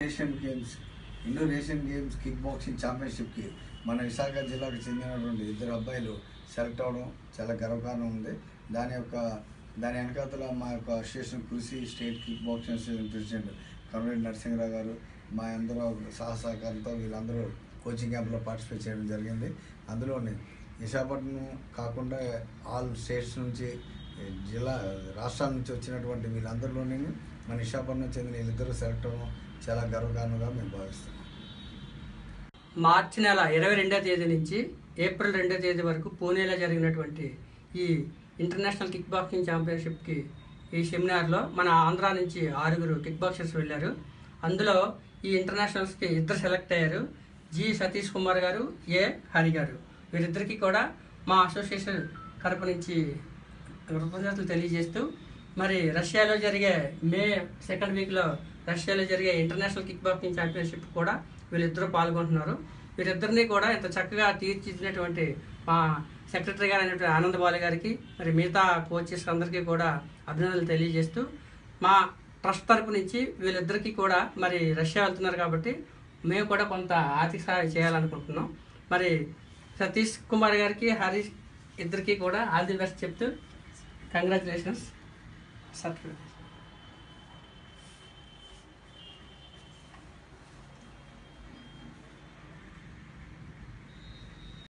Asian games Indonesian games kick boxing ఛాంపియన్షిప్కి మన విశాఖ జిల్లాకు చెందినటువంటి 2 అబ్బాయిలు సెలెక్ట్ అవ్వడం చాలా గర్వకారణం ఉంది. దాని వెనకాతల మా యొక్క అసోసియేషన్ కృషి state kick boxing association president Kamareddy Narasimharao గారు మా అందరూ సహకారంతో వీళ్ళందరూ కోచింగ్ క్యాంప్లో పార్టిసిపేట్ చేయడం జరిగింది. అందులోని విశాఖపట్నం కాకుండా ఆల్ స్టేట్స్ నుంచి రాష్ట్రాల నుంచి వచ్చినటువంటి వీళ్ళందరిలోని మన విశాఖపట్నం చెందిన వీళ్ళిద్దరూ సెలెక్ట్ అవ్వడం చాలా గర్వకారణంగా మేము భావిస్తున్నాం. మార్చి నెల 22వ తేదీ నుంచి ఏప్రిల్ 2వ తేదీ వరకు పూణేలో జరిగినటువంటి ఈ ఇంటర్నేషనల్ కిక్ బాక్సింగ్ ఛాంపియన్షిప్కి ఈ సెమినార్లో మన ఆంధ్ర నుంచి 6 కిక్ బాక్సర్స్ వెళ్ళారు. అందులో ఈ ఇంటర్నేషనల్స్కి 2 సెలెక్ట్ అయ్యారు. జి సతీష్ కుమార్ గారు, ఏ హరి గారు. వీరిద్దరికీ కూడా మా అసోసియేషన్ తరపు నుంచి కృతజ్ఞతలు తెలియజేస్తూ, మరి రష్యాలో జరిగే మే 2nd వీక్లో రష్యాలో జరిగే ఇంటర్నేషనల్ కిక్ బాక్సింగ్ ఛాంపియన్షిప్ కూడా వీళ్ళిద్దరూ పాల్గొంటున్నారు. వీరిద్దరినీ కూడా ఇంత చక్కగా తీర్చిదిద్దినటువంటి మా సెక్రటరీ గారు అయినటువంటి ఆనంద్ బాలి గారికి, మరి మిగతా కోచెస్ అందరికీ కూడా అభినందనలు తెలియజేస్తూ, మా ట్రస్ట్ తరపు నుంచి వీళ్ళిద్దరికీ కూడా మరి రష్యా వెళ్తున్నారు కాబట్టి మేము కూడా కొంత ఆర్థిక సహాయం చేయాలనుకుంటున్నాం. మరి సతీష్ కుమార్ గారికి, హరీష్ ఇద్దరికీ కూడా ఆల్ ది బెస్ట్ చెప్తూ కంగ్రాచులేషన్స్ సర్టిఫికేట్.